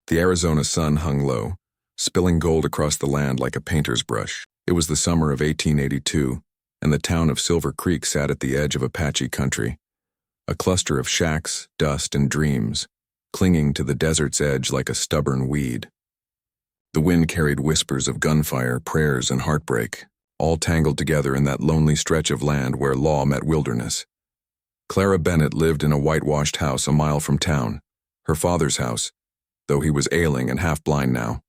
The Arizona sun hung low, spilling gold across the land like a painter's brush. It was the summer of 1882, and the town of Silver Creek sat at the edge of Apache country, a cluster of shacks, dust, and dreams, clinging to the desert's edge like a stubborn weed. The wind carried whispers of gunfire, prayers, and heartbreak, all tangled together in that lonely stretch of land where law met wilderness. Clara Bennett lived in a whitewashed house a mile from town, her father's house, though he was ailing and half-blind now.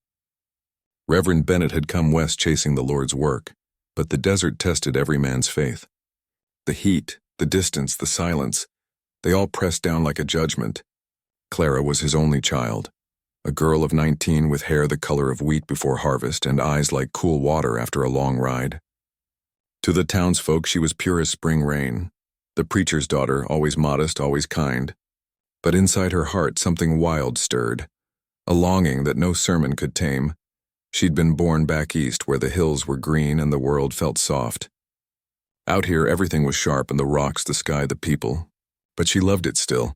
Reverend Bennett had come west chasing the Lord's work, but the desert tested every man's faith. The heat, the distance, the silence, they all pressed down like a judgment. Clara was his only child, a girl of 19 with hair the color of wheat before harvest and eyes like cool water after a long ride. To the townsfolk she was pure as spring rain, the preacher's daughter, always modest, always kind. But inside her heart something wild stirred, a longing that no sermon could tame. She'd been born back east where the hills were green and the world felt soft. Out here everything was sharp and the rocks, the sky, the people. But she loved it still,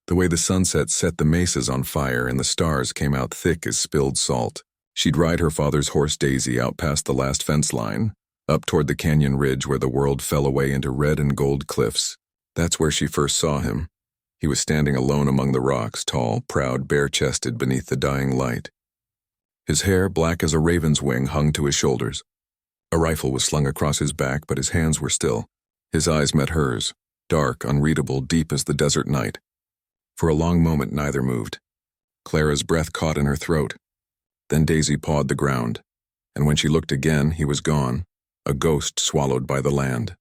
the way the sunset set the mesas on fire and the stars came out thick as spilled salt. She'd ride her father's horse Daisy out past the last fence line, up toward the canyon ridge where the world fell away into red and gold cliffs. That's where she first saw him. He was standing alone among the rocks, tall, proud, bare-chested beneath the dying light. His hair, black as a raven's wing, hung to his shoulders. A rifle was slung across his back, but his hands were still. His eyes met hers, dark, unreadable, deep as the desert night. For a long moment neither moved. Clara's breath caught in her throat. Then Daisy pawed the ground, and when she looked again, he was gone, a ghost swallowed by the land.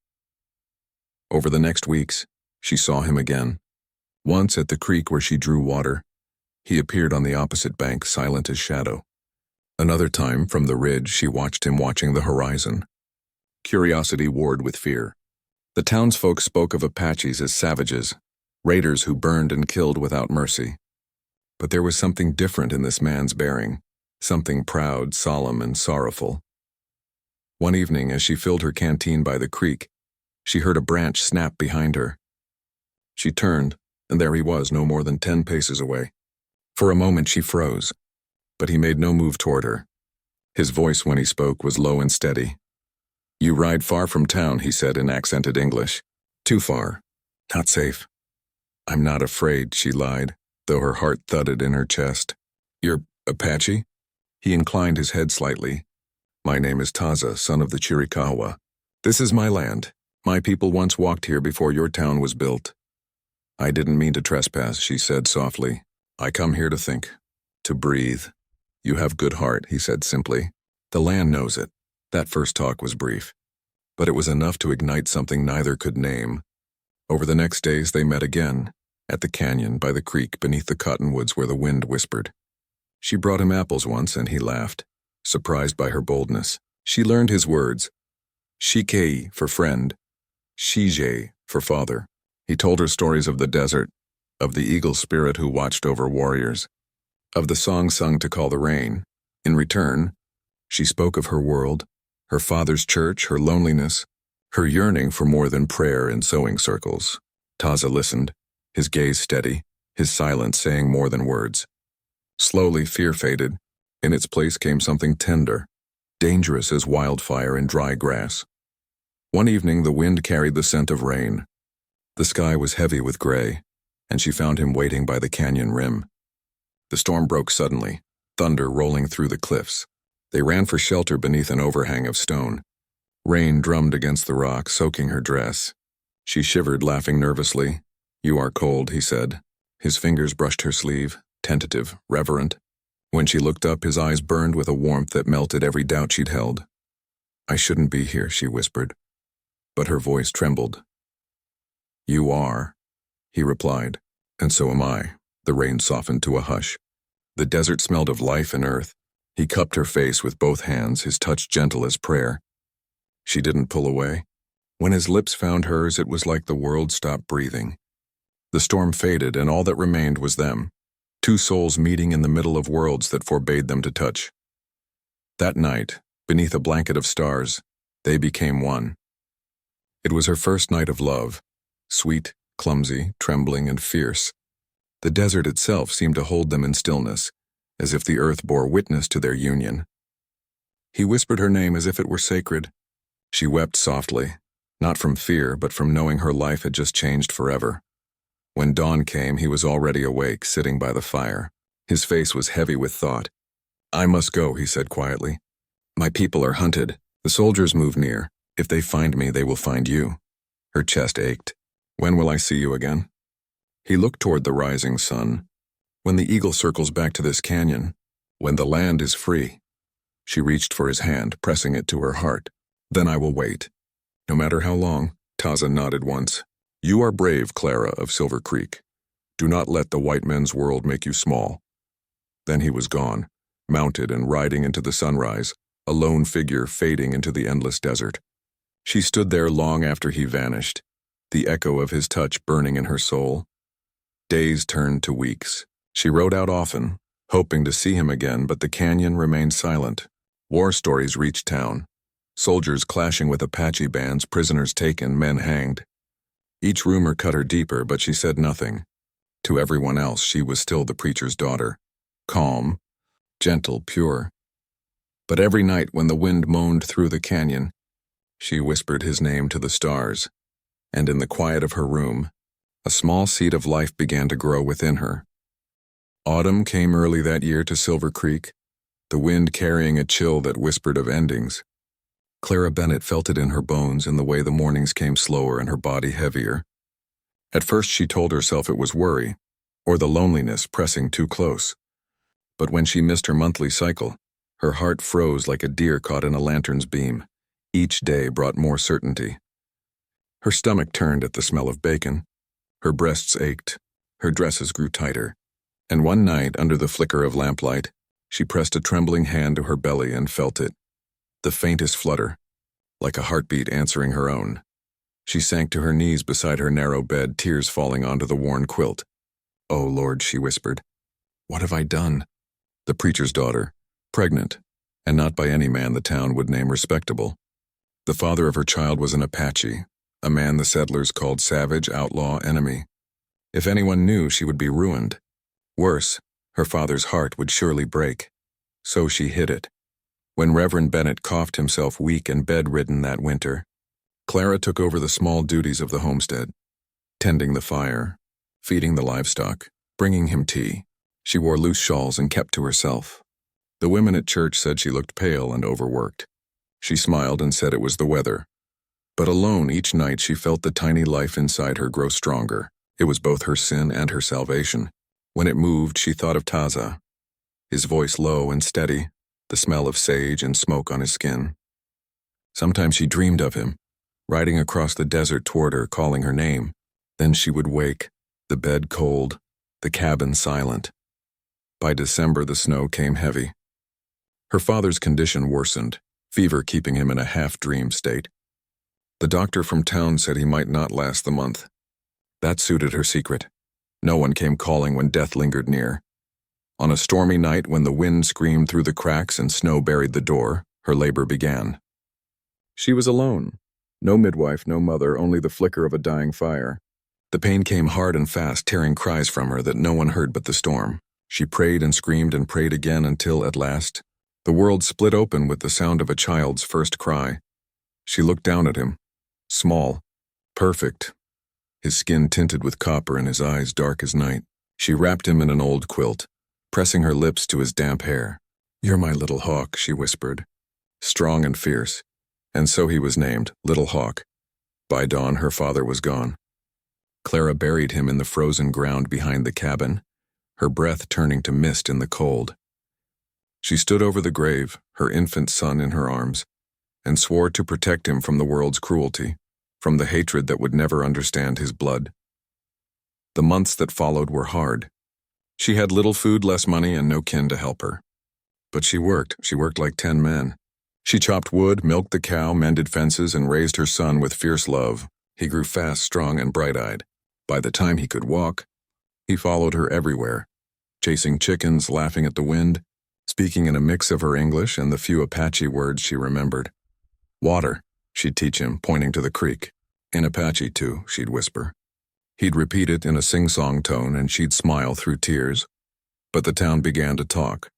Over the next weeks, she saw him again. Once at the creek where she drew water, he appeared on the opposite bank, silent as shadow. Another time, from the ridge, she watched him watching the horizon. Curiosity warred with fear. The townsfolk spoke of Apaches as savages, raiders who burned and killed without mercy. But there was something different in this man's bearing, something proud, solemn, and sorrowful. One evening, as she filled her canteen by the creek, she heard a branch snap behind her. She turned, and there he was, no more than 10 paces away. For a moment she froze, but he made no move toward her. His voice when he spoke was low and steady. "You ride far from town," he said in accented English. "Too far. Not safe." "I'm not afraid," she lied, though her heart thudded in her chest. "You're Apache?" He inclined his head slightly. "My name is Taza, son of the Chiricahua. This is my land. My people once walked here before your town was built." "I didn't mean to trespass," she said softly. "I come here to think, to breathe." "You have good heart," he said simply. "The land knows it." That first talk was brief, but it was enough to ignite something neither could name. Over the next days they met again, at the canyon, by the creek, beneath the cottonwoods where the wind whispered. She brought him apples once, and he laughed, surprised by her boldness. She learned his words: Shikei for friend, Shije for father. He told her stories of the desert, of the eagle spirit who watched over warriors, of the song sung to call the rain. In return, she spoke of her world, her father's church, her loneliness, her yearning for more than prayer in sewing circles. Taza listened, his gaze steady, his silence saying more than words. Slowly fear faded. In its place came something tender, dangerous as wildfire in dry grass. One evening the wind carried the scent of rain. The sky was heavy with gray, and she found him waiting by the canyon rim. The storm broke suddenly, thunder rolling through the cliffs. They ran for shelter beneath an overhang of stone. Rain drummed against the rock, soaking her dress. She shivered, laughing nervously. "You are cold," he said. His fingers brushed her sleeve, tentative, reverent. When she looked up, his eyes burned with a warmth that melted every doubt she'd held. "I shouldn't be here," she whispered. But her voice trembled. "You are," he replied, "and so am I." The rain softened to a hush. The desert smelled of life and earth. He cupped her face with both hands, his touch gentle as prayer. She didn't pull away. When his lips found hers, it was like the world stopped breathing. The storm faded, and all that remained was them, two souls meeting in the middle of worlds that forbade them to touch. That night, beneath a blanket of stars, they became one. It was her first night of love, sweet, clumsy, trembling, and fierce. The desert itself seemed to hold them in stillness, as if the earth bore witness to their union. He whispered her name as if it were sacred. She wept softly, not from fear, but from knowing her life had just changed forever. When dawn came, he was already awake, sitting by the fire. His face was heavy with thought. "I must go," he said quietly. "My people are hunted. The soldiers move near. If they find me, they will find you." Her chest ached. "When will I see you again?" He looked toward the rising sun. "When the eagle circles back to this canyon. When the land is free." She reached for his hand, pressing it to her heart. "Then I will wait. No matter how long." Taza nodded once. "You are brave, Clara of Silver Creek. Do not let the white men's world make you small." Then he was gone, mounted and riding into the sunrise, a lone figure fading into the endless desert. She stood there long after he vanished, the echo of his touch burning in her soul. Days turned to weeks. She rode out often, hoping to see him again, but the canyon remained silent. War stories reached town. Soldiers clashing with Apache bands, prisoners taken, men hanged. Each rumor cut her deeper, but she said nothing. To everyone else, she was still the preacher's daughter. Calm, gentle, pure. But every night when the wind moaned through the canyon, she whispered his name to the stars, and in the quiet of her room, a small seed of life began to grow within her. Autumn came early that year to Silver Creek, the wind carrying a chill that whispered of endings. Clara Bennett felt it in her bones in the way the mornings came slower and her body heavier. At first she told herself it was worry, or the loneliness pressing too close. But when she missed her monthly cycle, her heart froze like a deer caught in a lantern's beam. Each day brought more certainty. Her stomach turned at the smell of bacon. Her breasts ached. Her dresses grew tighter. And one night, under the flicker of lamplight, she pressed a trembling hand to her belly and felt it. The faintest flutter, like a heartbeat answering her own. She sank to her knees beside her narrow bed, tears falling onto the worn quilt. "Oh, Lord," she whispered, "what have I done?" The preacher's daughter, pregnant, and not by any man the town would name respectable. The father of her child was an Apache, a man the settlers called savage, outlaw, enemy. If anyone knew, she would be ruined. Worse, her father's heart would surely break. So she hid it. When Reverend Bennett coughed himself weak and bedridden that winter, Clara took over the small duties of the homestead, tending the fire, feeding the livestock, bringing him tea. She wore loose shawls and kept to herself. The women at church said she looked pale and overworked. She smiled and said it was the weather. But alone each night she felt the tiny life inside her grow stronger. It was both her sin and her salvation. When it moved, she thought of Taza, his voice low and steady, the smell of sage and smoke on his skin. Sometimes she dreamed of him, riding across the desert toward her, calling her name. Then she would wake, the bed cold, the cabin silent. By December, the snow came heavy. Her father's condition worsened, fever keeping him in a half-dream state. The doctor from town said he might not last the month. That suited her secret. No one came calling when death lingered near. On a stormy night when the wind screamed through the cracks and snow buried the door, her labor began. She was alone. No midwife, no mother, only the flicker of a dying fire. The pain came hard and fast, tearing cries from her that no one heard but the storm. She prayed and screamed and prayed again until, at last, the world split open with the sound of a child's first cry. She looked down at him, small, perfect, his skin tinted with copper and his eyes dark as night. She wrapped him in an old quilt, pressing her lips to his damp hair. "You're my little hawk," she whispered, strong and fierce. And so he was named, Little Hawk. By dawn, her father was gone. Clara buried him in the frozen ground behind the cabin, her breath turning to mist in the cold. She stood over the grave, her infant son in her arms, and swore to protect him from the world's cruelty, from the hatred that would never understand his blood. The months that followed were hard. She had little food, less money, and no kin to help her. But she worked like 10 men. She chopped wood, milked the cow, mended fences, and raised her son with fierce love. He grew fast, strong, and bright-eyed. By the time he could walk, he followed her everywhere, chasing chickens, laughing at the wind, speaking in a mix of her English and the few Apache words she remembered. "Water," she'd teach him, pointing to the creek. "In Apache, too," she'd whisper. He'd repeat it in a sing-song tone, and she'd smile through tears. But the town began to talk.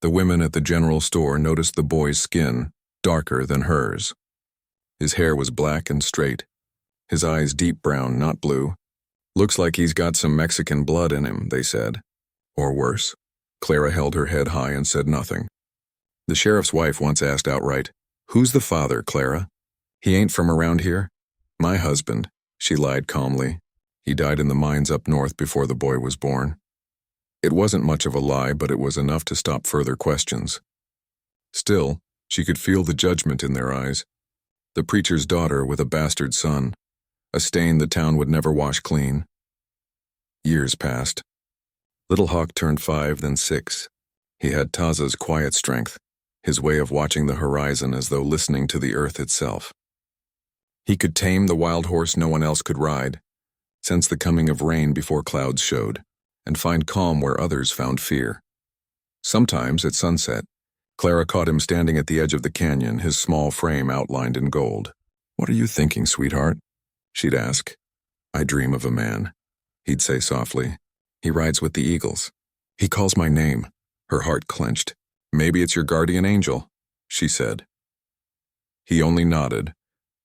The women at the general store noticed the boy's skin, darker than hers. His hair was black and straight. His eyes deep brown, not blue. Looks like he's got some Mexican blood in him, they said. Or worse. Clara held her head high and said nothing. The sheriff's wife once asked outright, "Who's the father, Clara? He ain't from around here?" "My husband," she lied calmly. "He died in the mines up north before the boy was born." It wasn't much of a lie, but it was enough to stop further questions. Still, she could feel the judgment in their eyes. The preacher's daughter with a bastard son, a stain the town would never wash clean. Years passed. Little Hawk turned 5, then 6. He had Taza's quiet strength, his way of watching the horizon as though listening to the earth itself. He could tame the wild horse no one else could ride, sense the coming of rain before clouds showed, and find calm where others found fear. Sometimes, at sunset, Clara caught him standing at the edge of the canyon, his small frame outlined in gold. "What are you thinking, sweetheart?" she'd ask. "I dream of a man," he'd say softly. "He rides with the eagles. He calls my name." Her heart clenched. "Maybe it's your guardian angel," she said. He only nodded,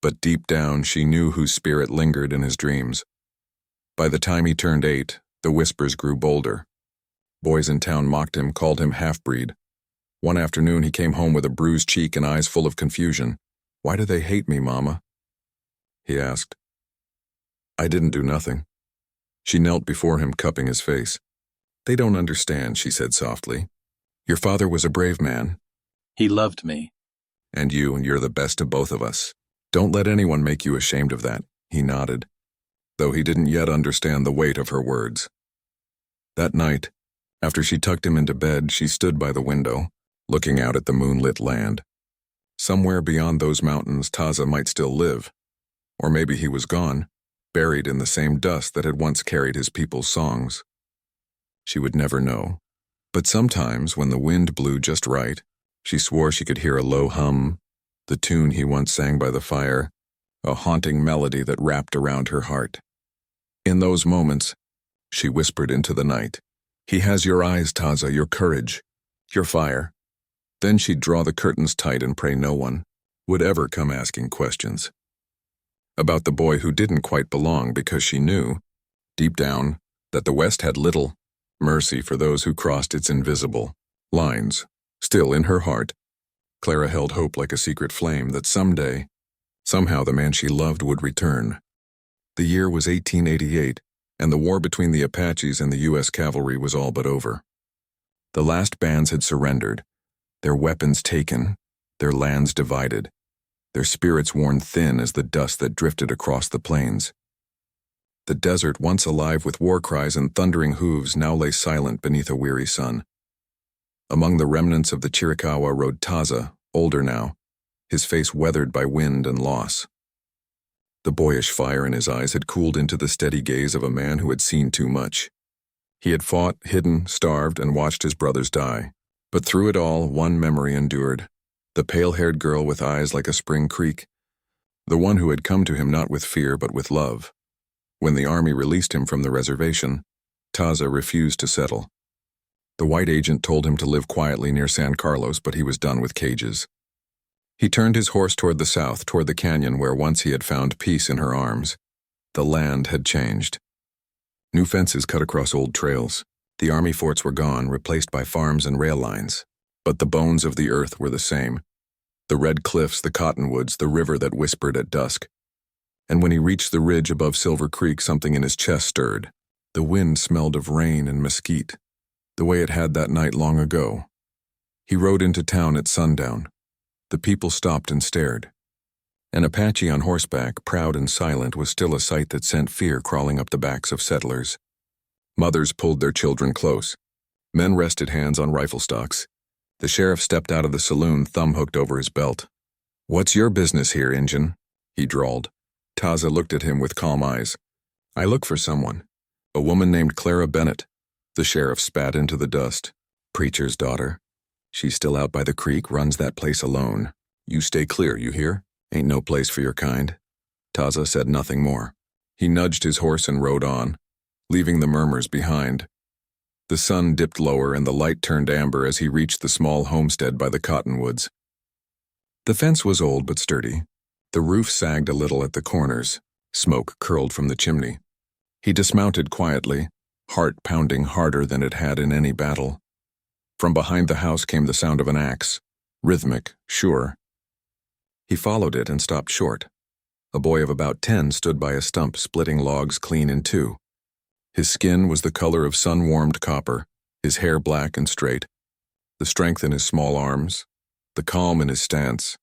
but deep down she knew whose spirit lingered in his dreams. By the time he turned 8, the whispers grew bolder. Boys in town mocked him, called him half-breed. One afternoon he came home with a bruised cheek and eyes full of confusion. "Why do they hate me, Mama?" he asked. "I didn't do nothing." She knelt before him, cupping his face. "They don't understand," she said softly. "Your father was a brave man." "He loved me." And you're the best of both of us. Don't let anyone make you ashamed of that," he nodded, though he didn't yet understand the weight of her words. That night, after she tucked him into bed, she stood by the window, looking out at the moonlit land. Somewhere beyond those mountains, Taza might still live. Or maybe he was gone, buried in the same dust that had once carried his people's songs. She would never know. But sometimes, when the wind blew just right, she swore she could hear a low hum, the tune he once sang by the fire, a haunting melody that wrapped around her heart. In those moments, she whispered into the night, "He has your eyes, Taza, your courage, your fire." Then she'd draw the curtains tight and pray no one would ever come asking questions about the boy who didn't quite belong, because she knew, deep down, that the West had little mercy for those who crossed its invisible lines. Still, in her heart, Clara held hope like a secret flame that someday, somehow the man she loved would return. The year was 1888, and the war between the Apaches and the U.S. cavalry was all but over. The last bands had surrendered, their weapons taken, their lands divided, their spirits worn thin as the dust that drifted across the plains. The desert, once alive with war cries and thundering hooves, now lay silent beneath a weary sun. Among the remnants of the Chiricahua rode Taza, older now, his face weathered by wind and loss. The boyish fire in his eyes had cooled into the steady gaze of a man who had seen too much. He had fought, hidden, starved, and watched his brothers die. But through it all, one memory endured. The pale-haired girl with eyes like a spring creek. The one who had come to him not with fear but with love. When the army released him from the reservation, Taza refused to settle. The white agent told him to live quietly near San Carlos, but he was done with cages. He turned his horse toward the south, toward the canyon where once he had found peace in her arms. The land had changed. New fences cut across old trails. The army forts were gone, replaced by farms and rail lines. But the bones of the earth were the same. The red cliffs, the cottonwoods, the river that whispered at dusk. And when he reached the ridge above Silver Creek, something in his chest stirred. The wind smelled of rain and mesquite, the way it had that night long ago. He rode into town at sundown. The people stopped and stared. An Apache on horseback, proud and silent, was still a sight that sent fear crawling up the backs of settlers. Mothers pulled their children close. Men rested hands on rifle stocks. The sheriff stepped out of the saloon, thumb hooked over his belt. "What's your business here, Injun?" he drawled. Taza looked at him with calm eyes. "I look for someone. A woman named Clara Bennett." The sheriff spat into the dust. "Preacher's daughter. She's still out by the creek, runs that place alone. You stay clear, you hear? Ain't no place for your kind." Taza said nothing more. He nudged his horse and rode on, leaving the murmurs behind. The sun dipped lower and the light turned amber as he reached the small homestead by the cottonwoods. The fence was old but sturdy. The roof sagged a little at the corners. Smoke curled from the chimney. He dismounted quietly, heart pounding harder than it had in any battle. From behind the house came the sound of an axe, rhythmic, sure. He followed it and stopped short. A boy of about 10 stood by a stump splitting logs clean in two. His skin was the color of sun-warmed copper, his hair black and straight. The strength in his small arms, the calm in his stance.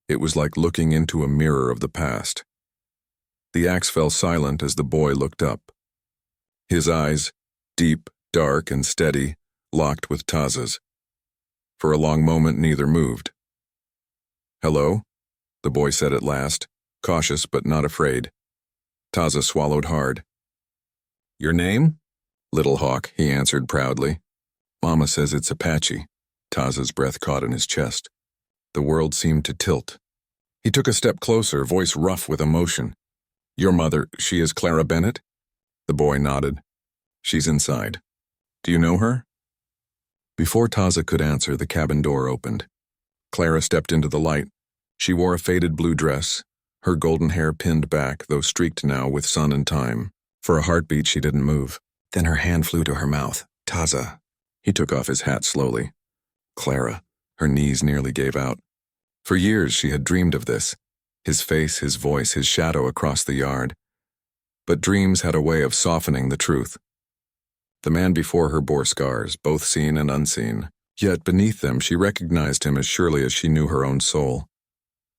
It was like looking into a mirror of the past. The axe fell silent as the boy looked up. His eyes, deep, dark, and steady, locked with Taza's. For a long moment neither moved. "Hello?" the boy said at last, cautious but not afraid. Taza swallowed hard. "Your name?" "Little Hawk," he answered proudly. "Mama says it's Apache." Taza's breath caught in his chest. The world seemed to tilt. He took a step closer, voice rough with emotion. "Your mother, she is Clara Bennett?" The boy nodded. "She's inside. Do you know her?" Before Taza could answer, the cabin door opened. Clara stepped into the light. She wore a faded blue dress, her golden hair pinned back, though streaked now with sun and time. For a heartbeat, she didn't move. Then her hand flew to her mouth. "Taza." He took off his hat slowly. Clara. Her knees nearly gave out. For years she had dreamed of this. His face, his voice, his shadow across the yard. But dreams had a way of softening the truth. The man before her bore scars, both seen and unseen. Yet beneath them she recognized him as surely as she knew her own soul.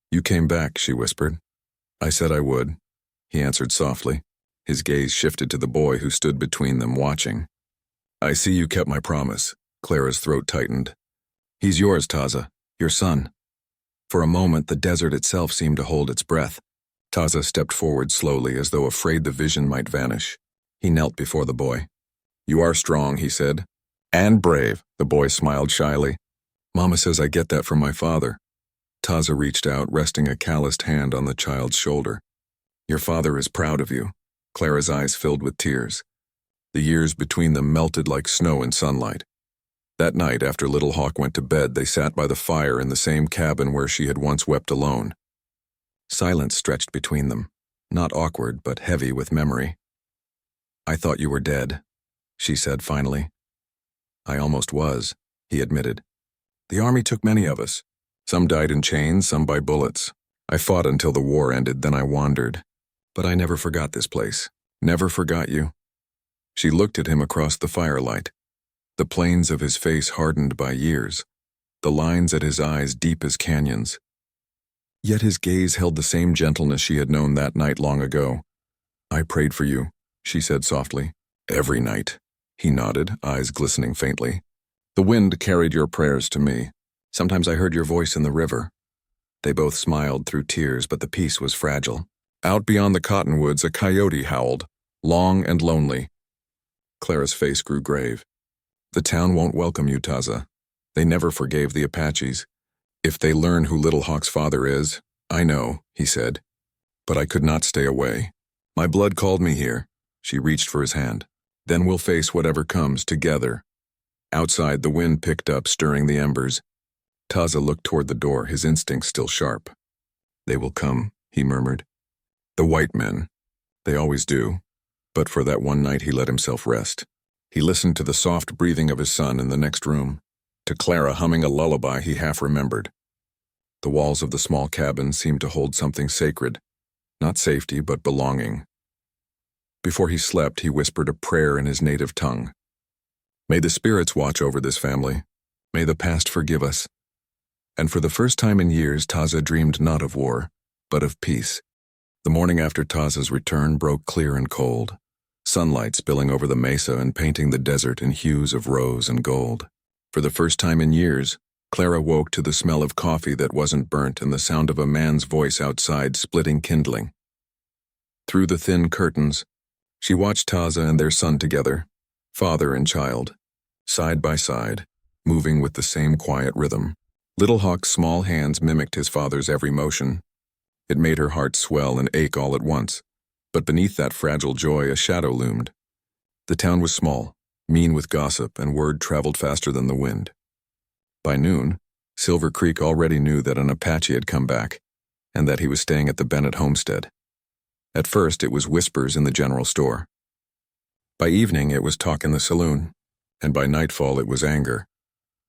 "You came back," she whispered. "I said I would," he answered softly. His gaze shifted to the boy who stood between them, watching. "I see you kept my promise." Clara's throat tightened. "He's yours, Taza. Your son." For a moment, the desert itself seemed to hold its breath. Taza stepped forward slowly, as though afraid the vision might vanish. He knelt before the boy. "You are strong," he said. "And brave," the boy smiled shyly. "Mama says I get that from my father." Taza reached out, resting a calloused hand on the child's shoulder. "Your father is proud of you." Clara's eyes filled with tears. The years between them melted like snow in sunlight. That night, after Little Hawk went to bed, they sat by the fire in the same cabin where she had once wept alone. Silence stretched between them, not awkward, but heavy with memory. "I thought you were dead," she said finally. "I almost was," he admitted. "The army took many of us. Some died in chains, some by bullets. I fought until the war ended, then I wandered. But I never forgot this place. Never forgot you." She looked at him across the firelight. The planes of his face hardened by years, the lines at his eyes deep as canyons. Yet his gaze held the same gentleness she had known that night long ago. "I prayed for you," she said softly. "Every night." He nodded, eyes glistening faintly. "The wind carried your prayers to me. Sometimes I heard your voice in the river." They both smiled through tears, but the peace was fragile. Out beyond the cottonwoods, a coyote howled, long and lonely. Clara's face grew grave. "The town won't welcome you, Taza. They never forgave the Apaches. If they learn who Little Hawk's father is—" "I know," he said. "But I could not stay away. My blood called me here." She reached for his hand. "Then we'll face whatever comes together." Outside, the wind picked up, stirring the embers. Taza looked toward the door, his instincts still sharp. "They will come," he murmured. "The white men. They always do." But for that one night he let himself rest. He listened to the soft breathing of his son in the next room, to Clara humming a lullaby he half remembered. The walls of the small cabin seemed to hold something sacred, not safety but belonging. Before he slept, he whispered a prayer in his native tongue. "May the spirits watch over this family. May the past forgive us." And for the first time in years, Taza dreamed not of war, but of peace. The morning after Taza's return broke clear and cold, sunlight spilling over the mesa and painting the desert in hues of rose and gold. For the first time in years, Clara woke to the smell of coffee that wasn't burnt and the sound of a man's voice outside splitting kindling. Through the thin curtains, she watched Taza and their son together, father and child, side by side, moving with the same quiet rhythm. Little Hawk's small hands mimicked his father's every motion. It made her heart swell and ache all at once, but beneath that fragile joy a shadow loomed. The town was small, mean with gossip, and word traveled faster than the wind. By noon, Silver Creek already knew that an Apache had come back, and that he was staying at the Bennett homestead. At first, it was whispers in the general store. By evening, it was talk in the saloon, and by nightfall, it was anger.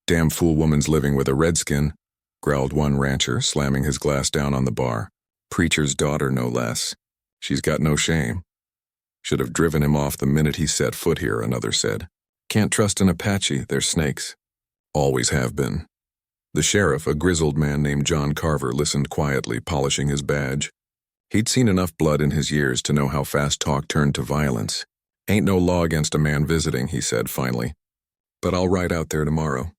"Damn fool woman's living with a redskin," growled one rancher, slamming his glass down on the bar. "Preacher's daughter, no less. She's got no shame. Should have driven him off the minute he set foot here," another said. "Can't trust an Apache, they're snakes." "Always have been." The sheriff, a grizzled man named John Carver, listened quietly, polishing his badge. He'd seen enough blood in his years to know how fast talk turned to violence. "Ain't no law against a man visiting," he said finally. "But I'll ride out there tomorrow.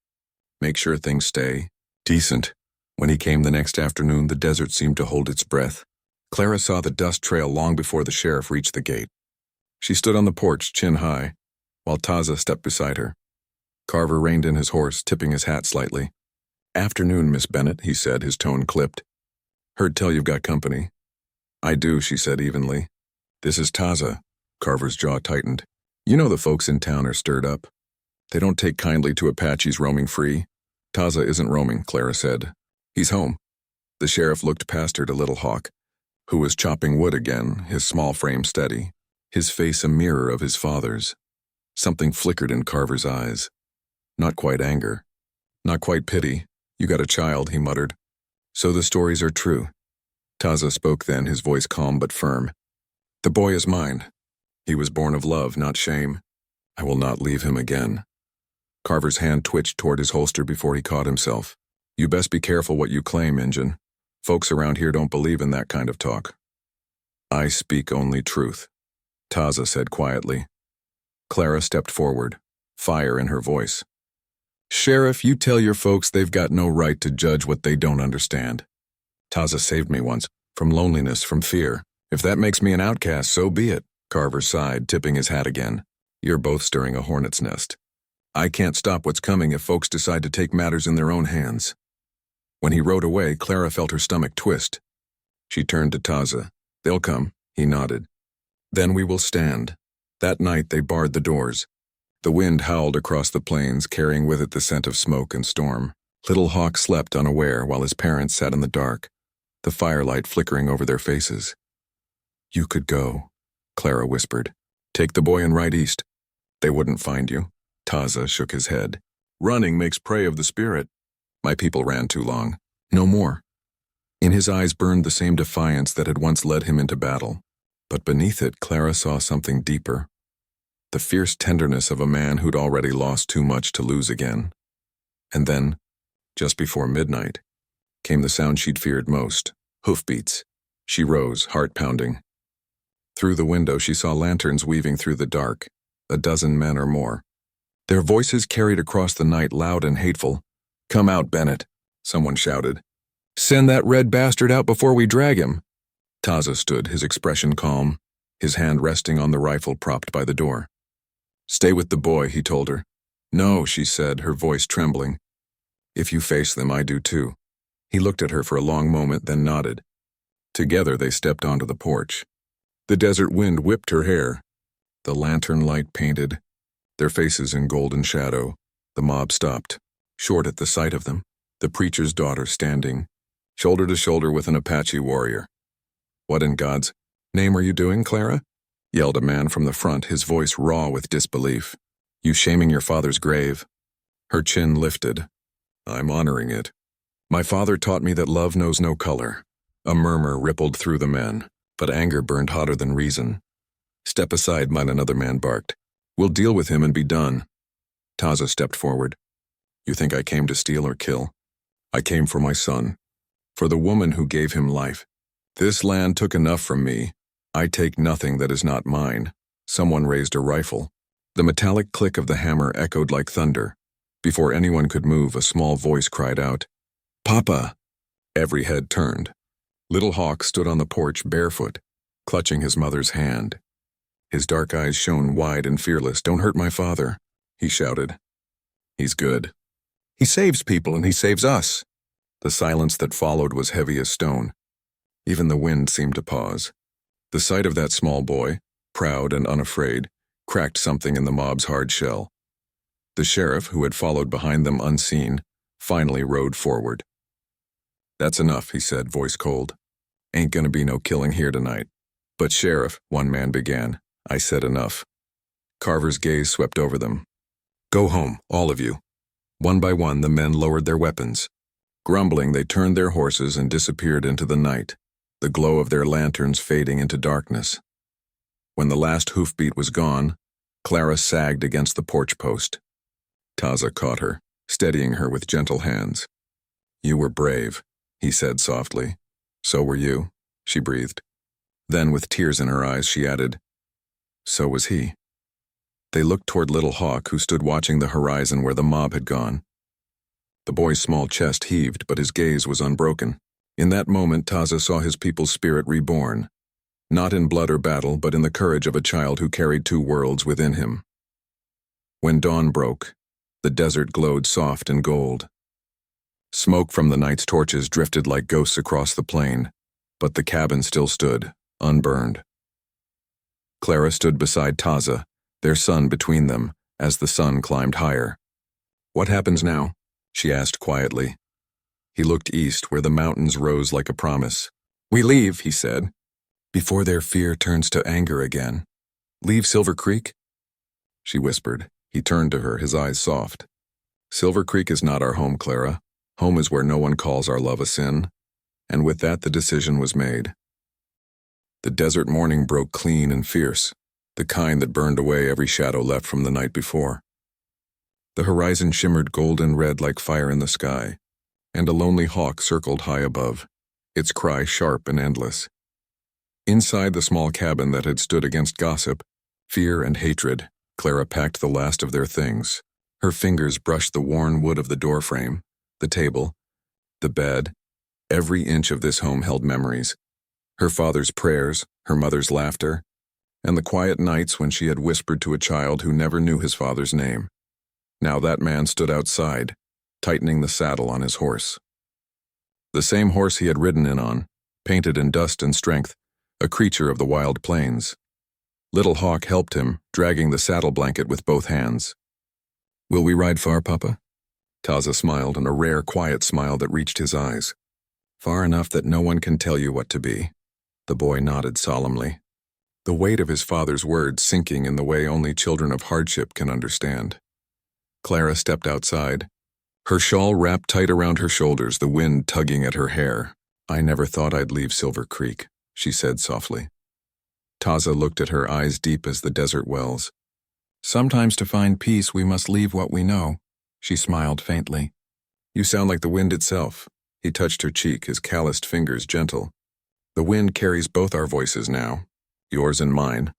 Make sure things stay decent." When he came the next afternoon, the desert seemed to hold its breath. Clara saw the dust trail long before the sheriff reached the gate. She stood on the porch, chin high, while Taza stepped beside her. Carver reined in his horse, tipping his hat slightly. "Afternoon, Miss Bennett," he said, his tone clipped. "Heard tell you've got company." "I do," she said evenly. "This is Taza." Carver's jaw tightened. "You know the folks in town are stirred up. They don't take kindly to Apaches roaming free." "Taza isn't roaming," Clara said. "He's home." The sheriff looked past her to Little Hawk, who was chopping wood again, his small frame steady, his face a mirror of his father's. Something flickered in Carver's eyes. Not quite anger. Not quite pity. "You got a child," he muttered. "So the stories are true." Taza spoke then, his voice calm but firm. "The boy is mine. He was born of love, not shame. I will not leave him again." Carver's hand twitched toward his holster before he caught himself. "You best be careful what you claim, Injun. Folks around here don't believe in that kind of talk." "I speak only truth," Taza said quietly. Clara stepped forward, fire in her voice. "Sheriff, you tell your folks they've got no right to judge what they don't understand. Taza saved me once, from loneliness, from fear. If that makes me an outcast, so be it." Carver sighed, tipping his hat again. "You're both stirring a hornet's nest. I can't stop what's coming if folks decide to take matters in their own hands." When he rode away, Clara felt her stomach twist. She turned to Taza. "They'll come," he nodded. "Then we will stand." That night they barred the doors. The wind howled across the plains, carrying with it the scent of smoke and storm. Little Hawk slept unaware while his parents sat in the dark, the firelight flickering over their faces. "You could go," Clara whispered. "Take the boy and ride east. They wouldn't find you." Taza shook his head. "Running makes prey of the spirit. My people ran too long. No more." In his eyes burned the same defiance that had once led him into battle. But beneath it, Clara saw something deeper. The fierce tenderness of a man who'd already lost too much to lose again. And then, just before midnight, came the sound she'd feared most, hoofbeats. She rose, heart pounding. Through the window she saw lanterns weaving through the dark, a dozen men or more. Their voices carried across the night loud and hateful. "Come out, Bennett," someone shouted. "Send that red bastard out before we drag him." Taza stood, his expression calm, his hand resting on the rifle propped by the door. "Stay with the boy," he told her. "No," she said, her voice trembling. "If you face them, I do too." He looked at her for a long moment, then nodded. Together they stepped onto the porch. The desert wind whipped her hair. The lantern light painted their faces in golden shadow. The mob stopped, short at the sight of them, the preacher's daughter standing, shoulder to shoulder with an Apache warrior. "What in God's name are you doing, Clara?" yelled a man from the front, his voice raw with disbelief. "You shaming your father's grave." Her chin lifted. "I'm honoring it. My father taught me that love knows no color." A murmur rippled through the men, but anger burned hotter than reason. "Step aside," another man barked. "We'll deal with him and be done." Taza stepped forward. "You think I came to steal or kill? I came for my son, for the woman who gave him life. This land took enough from me. I take nothing that is not mine." Someone raised a rifle. The metallic click of the hammer echoed like thunder. Before anyone could move, a small voice cried out, "Papa!" Every head turned. Little Hawk stood on the porch barefoot, clutching his mother's hand. His dark eyes shone wide and fearless. "Don't hurt my father," he shouted. "He's good. He saves people and he saves us." The silence that followed was heavy as stone. Even the wind seemed to pause. The sight of that small boy, proud and unafraid, cracked something in the mob's hard shell. The sheriff, who had followed behind them unseen, finally rode forward. "That's enough," he said, voice cold. "Ain't gonna be no killing here tonight." "But Sheriff," one man began, "I said enough." Carver's gaze swept over them. "Go home, all of you." One by one, the men lowered their weapons. Grumbling, they turned their horses and disappeared into the night, the glow of their lanterns fading into darkness. When the last hoofbeat was gone, Clara sagged against the porch post. Taza caught her, steadying her with gentle hands. "You were brave," he said softly. "So were you," she breathed. Then, with tears in her eyes, she added, "So was he." They looked toward Little Hawk, who stood watching the horizon where the mob had gone. The boy's small chest heaved, but his gaze was unbroken. In that moment, Taza saw his people's spirit reborn, not in blood or battle, but in the courage of a child who carried two worlds within him. When dawn broke, the desert glowed soft and gold. Smoke from the night's torches drifted like ghosts across the plain, but the cabin still stood, unburned. Clara stood beside Taza, their son between them, as the sun climbed higher. "What happens now?" she asked quietly. He looked east, where the mountains rose like a promise. "We leave," he said, "before their fear turns to anger again." "Leave Silver Creek?" she whispered. He turned to her, his eyes soft. "Silver Creek is not our home, Clara. Home is where no one calls our love a sin." And with that, the decision was made. The desert morning broke clean and fierce, the kind that burned away every shadow left from the night before. The horizon shimmered golden red like fire in the sky, and a lonely hawk circled high above, its cry sharp and endless. Inside the small cabin that had stood against gossip, fear, and hatred, Clara packed the last of their things. Her fingers brushed the worn wood of the doorframe, the table, the bed. Every inch of this home held memories. Her father's prayers, her mother's laughter, and the quiet nights when she had whispered to a child who never knew his father's name. Now that man stood outside, tightening the saddle on his horse. The same horse he had ridden in on, painted in dust and strength, a creature of the wild plains. Little Hawk helped him, dragging the saddle blanket with both hands. "Will we ride far, Papa?" Taza smiled, and a rare, quiet smile that reached his eyes. "Far enough that no one can tell you what to be." The boy nodded solemnly, the weight of his father's words sinking in the way only children of hardship can understand. Clara stepped outside, her shawl wrapped tight around her shoulders, the wind tugging at her hair. "I never thought I'd leave Silver Creek," she said softly. Taza looked at her, eyes deep as the desert wells. "Sometimes to find peace we must leave what we know," she smiled faintly. "You sound like the wind itself." He touched her cheek, his calloused fingers gentle. "The wind carries both our voices now, yours and mine."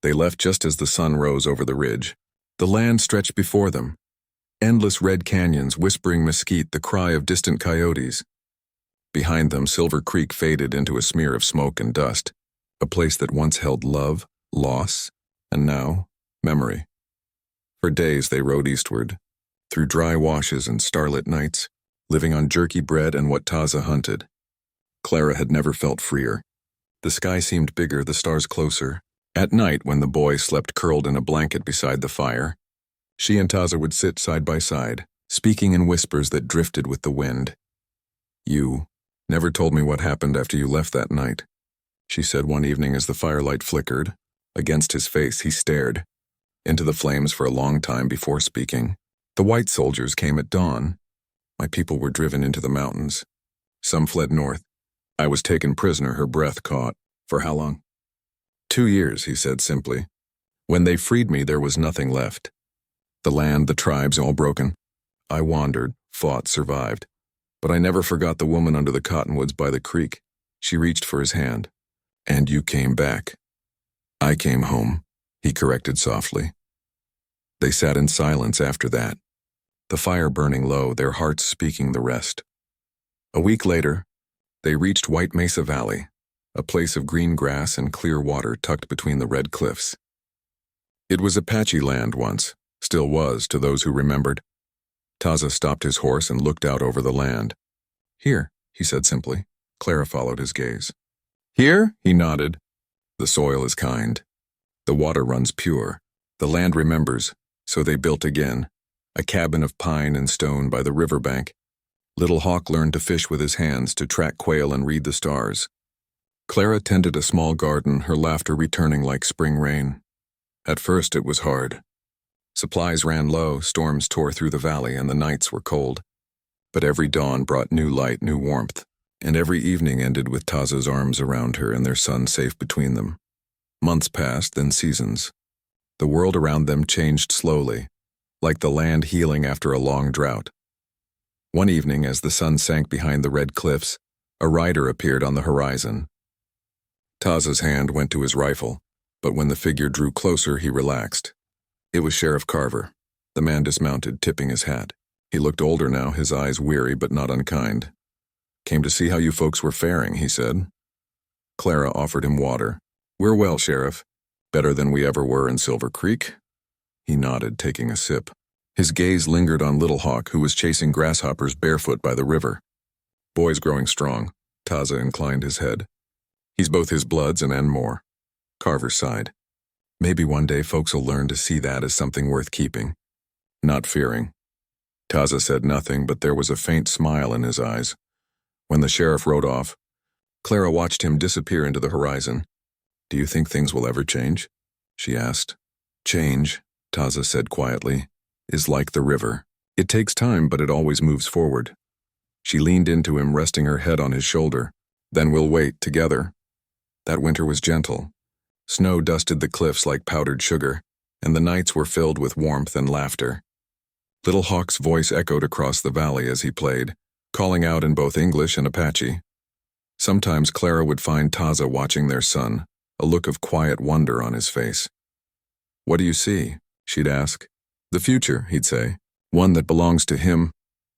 They left just as the sun rose over the ridge. The land stretched before them, endless red canyons, whispering mesquite, the cry of distant coyotes. Behind them, Silver Creek faded into a smear of smoke and dust, a place that once held love, loss, and now, memory. For days they rode eastward, through dry washes and starlit nights, living on jerky bread and what Taza hunted. Clara had never felt freer. The sky seemed bigger, the stars closer. At night, when the boy slept curled in a blanket beside the fire, she and Taza would sit side by side, speaking in whispers that drifted with the wind. "You never told me what happened after you left that night," she said one evening as the firelight flickered. Against his face, he stared into the flames for a long time before speaking. "The white soldiers came at dawn. My people were driven into the mountains. Some fled north. I was taken prisoner," her breath caught. "For how long?" 2 years, he said simply. "When they freed me, there was nothing left. The land, the tribes, all broken. I wandered, fought, survived. But I never forgot the woman under the cottonwoods by the creek." She reached for his hand. "And you came back." "I came home," he corrected softly. They sat in silence after that, the fire burning low, their hearts speaking the rest. A week later, they reached White Mesa Valley, a place of green grass and clear water tucked between the red cliffs. It was Apache land once, still was to those who remembered. Taza stopped his horse and looked out over the land. "Here," he said simply. Clara followed his gaze. "Here?" he nodded. "The soil is kind. The water runs pure. The land remembers, so they built again, a cabin of pine and stone by the riverbank. Little Hawk learned to fish with his hands, to track quail and read the stars. Clara tended a small garden, her laughter returning like spring rain. At first it was hard. Supplies ran low, storms tore through the valley, and the nights were cold. But every dawn brought new light, new warmth, and every evening ended with Taza's arms around her and their son safe between them. Months passed, then seasons. The world around them changed slowly, like the land healing after a long drought. One evening, as the sun sank behind the red cliffs, a rider appeared on the horizon. Taza's hand went to his rifle, but when the figure drew closer, he relaxed. It was Sheriff Carver. The man dismounted, tipping his hat. He looked older now, his eyes weary but not unkind. "Came to see how you folks were faring," he said. Clara offered him water. "We're well, Sheriff. Better than we ever were in Silver Creek." He nodded, taking a sip. His gaze lingered on Little Hawk, who was chasing grasshoppers barefoot by the river. "Boy's growing strong." Taza inclined his head. "He's both his bloods and more." Carver sighed. "Maybe one day folks'll learn to see that as something worth keeping, not fearing." Taza said nothing, but there was a faint smile in his eyes. When the sheriff rode off, Clara watched him disappear into the horizon. "Do you think things will ever change?" she asked. "Change," Taza said quietly, "is like the river. It takes time, but it always moves forward." She leaned into him, resting her head on his shoulder. "Then we'll wait, together." That winter was gentle. Snow dusted the cliffs like powdered sugar, and the nights were filled with warmth and laughter. Little Hawk's voice echoed across the valley as he played, calling out in both English and Apache. Sometimes Clara would find Taza watching their son, a look of quiet wonder on his face. "What do you see?" she'd ask. "The future," he'd say. "One that belongs to him,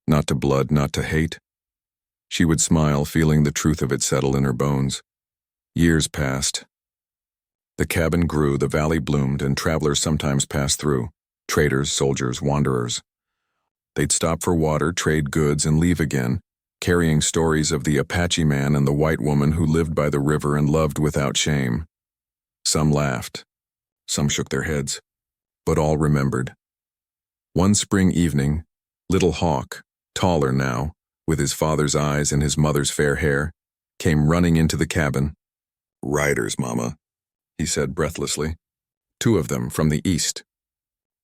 not to blood, not to hate." She would smile, feeling the truth of it settle in her bones. Years passed. The cabin grew, the valley bloomed, and travelers sometimes passed through. Traders, soldiers, wanderers. They'd stop for water, trade goods, and leave again, carrying stories of the Apache man and the white woman who lived by the river and loved without shame. Some laughed. Some shook their heads. But all remembered. One spring evening, Little Hawk, taller now, with his father's eyes and his mother's fair hair, came running into the cabin. "Riders, Mama," he said breathlessly. "Two of them from the east."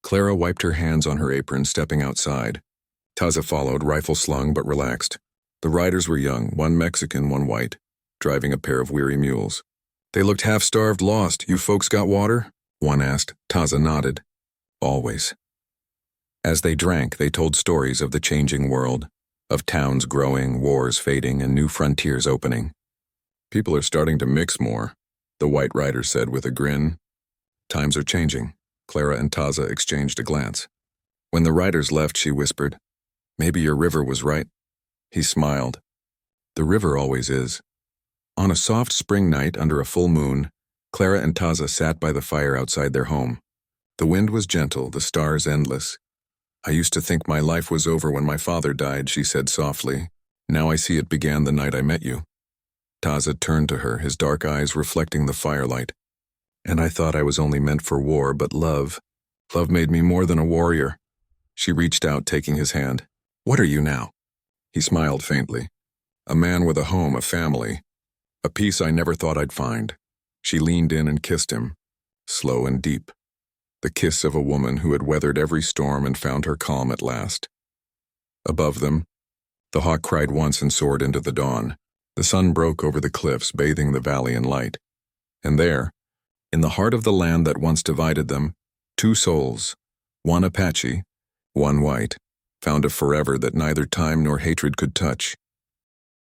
Clara wiped her hands on her apron, stepping outside. Taza followed, rifle slung but relaxed. The riders were young, one Mexican, one white, driving a pair of weary mules. "They looked half-starved, lost. You folks got water?" one asked. Taza nodded. "Always." As they drank, they told stories of the changing world, of towns growing, wars fading, and new frontiers opening. "People are starting to mix more," the white rider said with a grin. "Times are changing." Clara and Taza exchanged a glance. When the riders left, she whispered, "Maybe your river was right." He smiled. "The river always is." On a soft spring night under a full moon, Clara and Taza sat by the fire outside their home. The wind was gentle, the stars endless. "I used to think my life was over when my father died," she said softly. "Now I see it began the night I met you." Taza turned to her, his dark eyes reflecting the firelight. "And I thought I was only meant for war, but love made me more than a warrior." She reached out, taking his hand. "What are you now?" He smiled faintly. "A man with a home, a family. A peace I never thought I'd find." She leaned in and kissed him, slow and deep. The kiss of a woman who had weathered every storm and found her calm at last. Above them, the hawk cried once and soared into the dawn. The sun broke over the cliffs, bathing the valley in light. And there, in the heart of the land that once divided them, two souls, one Apache, one white, found a forever that neither time nor hatred could touch.